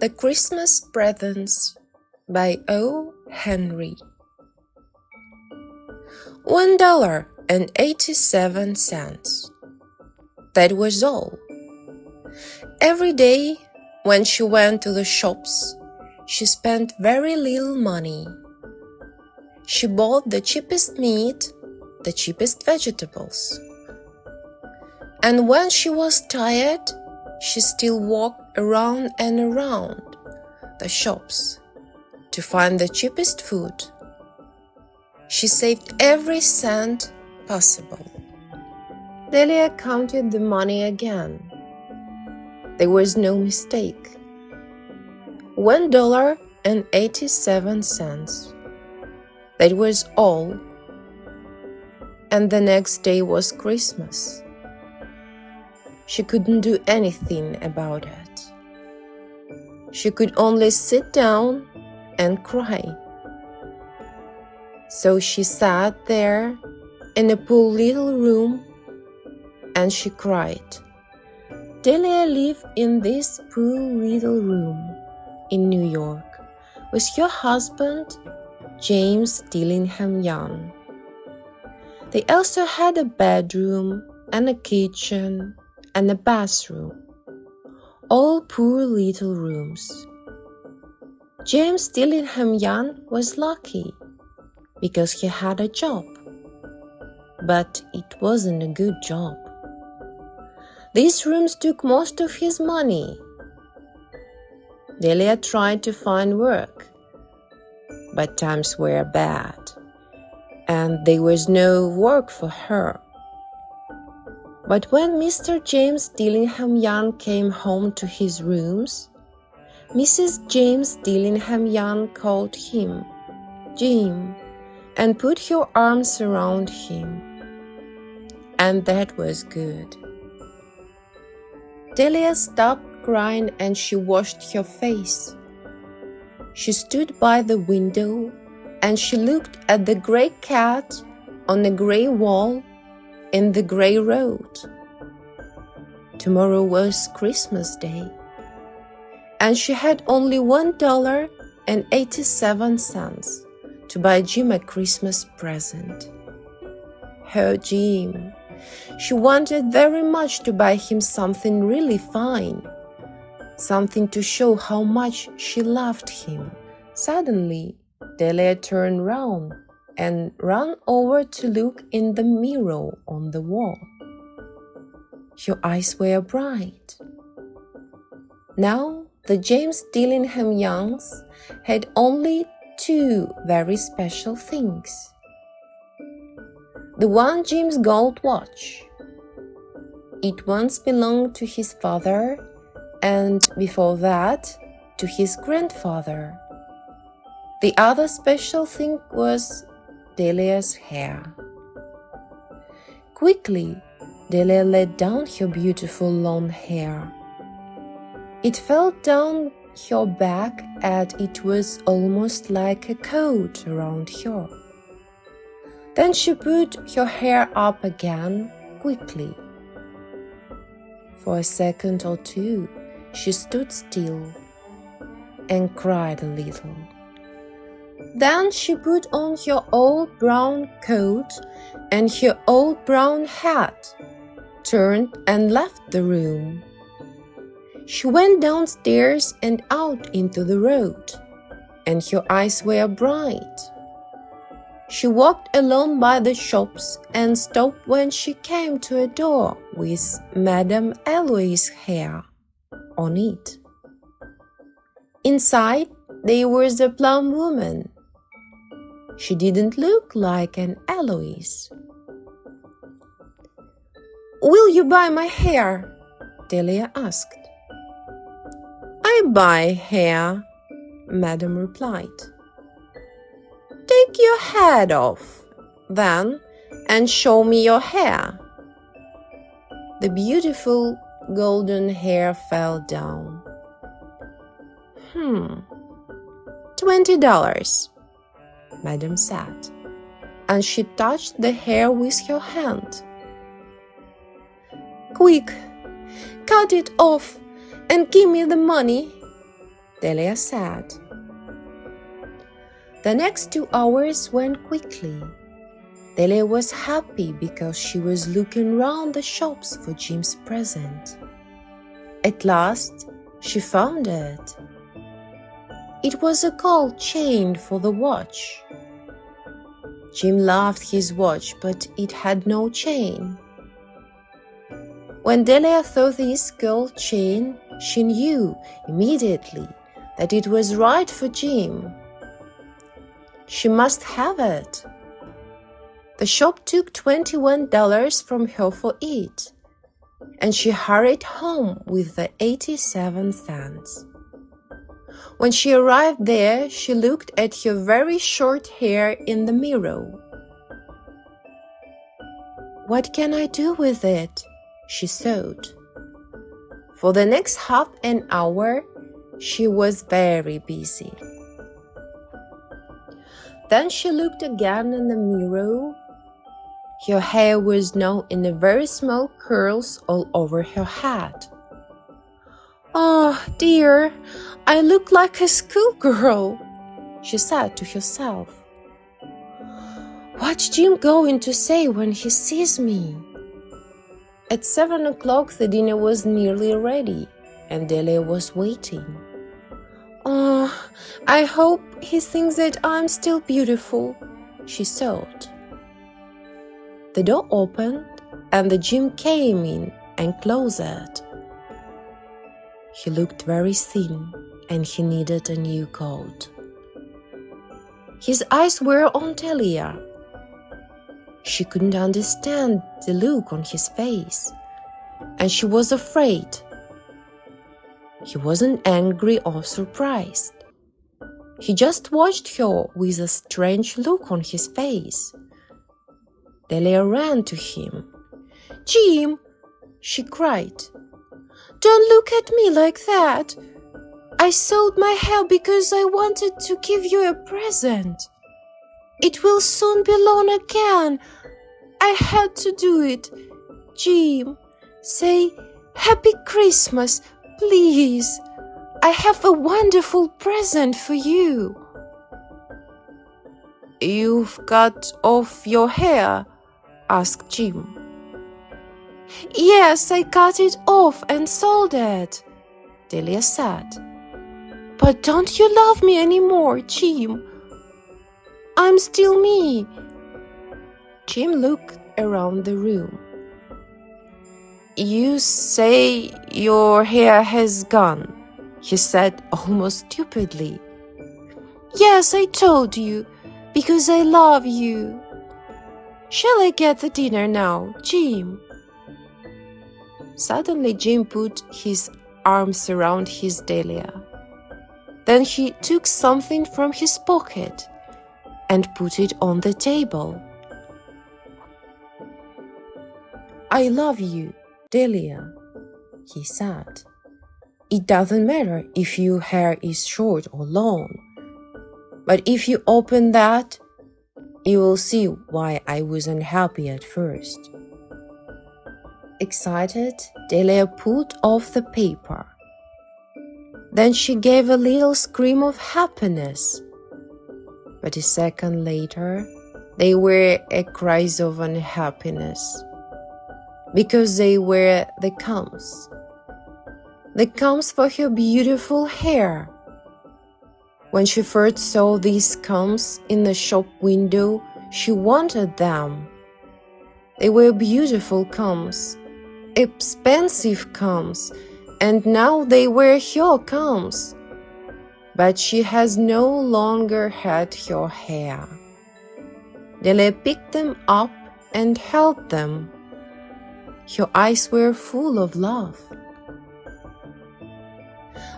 The Christmas Presents by O. Henry. $1.87. That was all. Every day, when she went to the shops, she spent very little money. She bought the cheapest meat, the cheapest vegetables. And when she was tired, she still walked around and around the shops to find the cheapest food. She saved every cent possible. Delia counted the money again. There was no mistake. $1.87. That was all. And the next day was Christmas. She couldn't do anything about it. She could only sit down and cry. So she sat there in a poor little room and she cried. Delia lived in this poor little room in New York with her husband, James Dillingham Young. They also had a bedroom and a kitchen and a bathroom, all poor little rooms. James Dillingham Young was lucky because he had a job, but it wasn't a good job. These rooms took most of his money. Delia tried to find work, but times were bad, and there was no work for her. But when Mr. James Dillingham Young came home to his rooms, Mrs. James Dillingham Young called him Jim and put her arms around him. And that was good. Delia stopped crying and she washed her face. She stood by the window and she looked at the gray cat on the gray wall in the gray road. Tomorrow was Christmas Day, and she had only $1.87 to buy Jim a Christmas present. Her Jim. She wanted very much to buy him something really fine, something to show how much she loved him. Suddenly, Delia turned round and ran over to look in the mirror on the wall. Her eyes were bright. Now, the James Dillingham Youngs had only two very special things. The one Jim's gold watch. It once belonged to his father, and before that, to his grandfather. The other special thing was Delia's hair. Quickly, Delia let down her beautiful long hair. It fell down her back and it was almost like a coat around her. Then she put her hair up again quickly. For a second or two, she stood still and cried a little. Then she put on her old brown coat and her old brown hat, turned and left the room. She went downstairs and out into the road, and her eyes were bright. She walked alone by the shops and stopped when she came to a door with Madame Eloise's hair on it. Inside, there was a plump woman. She didn't look like an Eloise. "Will you buy my hair?" Delia asked. "I buy hair," Madame replied. "Take your hat off, then, and show me your hair." The beautiful golden hair fell down. $20, Madame said, and she touched the hair with her hand. "Quick, cut it off and give me the money," Delia said. The next 2 hours went quickly. Delia was happy because she was looking round the shops for Jim's present. At last, she found it. It was a gold chain for the watch. Jim loved his watch, but it had no chain. When Delia saw this gold chain, she knew immediately that it was right for Jim. She must have it. The shop took $21 from her for it, and she hurried home with the 87 cents. When she arrived there, she looked at her very short hair in the mirror. "What can I do with it?" she thought. For the next half an hour, she was very busy. Then she looked again in the mirror. Her hair was now in a very small curls all over her head. "Oh dear, I look like a schoolgirl," she said to herself. "What's Jim going to say when he sees me?" At 7 o'clock the dinner was nearly ready, and Delia was waiting. "Oh, I hope he thinks that I'm still beautiful," she thought. The door opened, and the Jim came in and closed it. He looked very thin, and he needed a new coat. His eyes were on Delia. She couldn't understand the look on his face, and she was afraid. He wasn't angry or surprised. He just watched her with a strange look on his face. Delia ran to him. "Jim," she cried, "don't look at me like that. I sold my hair because I wanted to give you a present. It will soon be long again. I had to do it. Jim, say Happy Christmas, please. I have a wonderful present for you." "You've cut off your hair?" asked Jim. "Yes, I cut it off and sold it," Delia said. "But don't you love me anymore, Jim? I'm still me." Jim looked around the room. "You say your hair has gone," he said almost stupidly. "Yes, I told you, because I love you. Shall I get the dinner now, Jim?" Suddenly Jim put his arms around his Delia. Then he took something from his pocket and put it on the table. "I love you, Delia," he said. "It doesn't matter if your hair is short or long, but if you open that, you will see why I was unhappy at first." Excited, Delia pulled off the paper. Then she gave a little scream of happiness. But a second later, they were cries of unhappiness, because they were the combs. The combs for her beautiful hair. When she first saw these combs in the shop window, she wanted them. They were beautiful combs, expensive combs, and now they were her combs. But she has no longer had her hair. Delia picked them up and held them. Her eyes were full of love.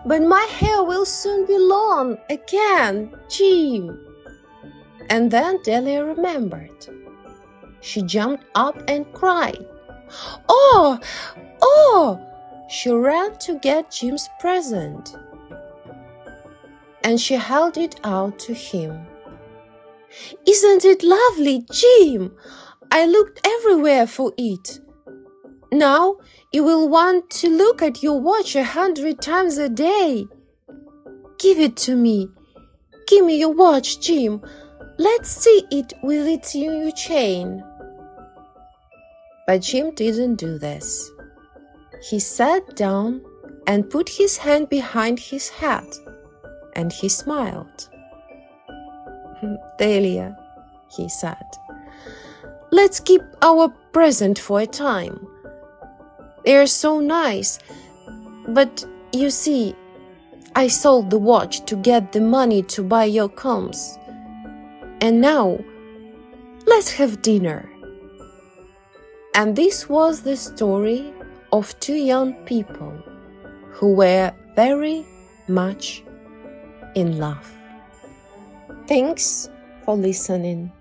"But my hair will soon be long again, Jim." And then Delia remembered. She jumped up and cried, "Oh! Oh!" She ran to get Jim's present, and she held it out to him. "Isn't it lovely, Jim? I looked everywhere for it. Now you will want to look at your watch 100 times a day. Give it to me. Give me your watch, Jim. Let's see it with its new chain. But Jim didn't do this. He sat down and put his hand behind his head, and he smiled. Delia, he said, let's keep our present for a time. They're so nice, but you see, I sold the watch to get the money to buy your combs. And now, let's have dinner. And this was the story of two young people who were very much in love. Thanks for listening.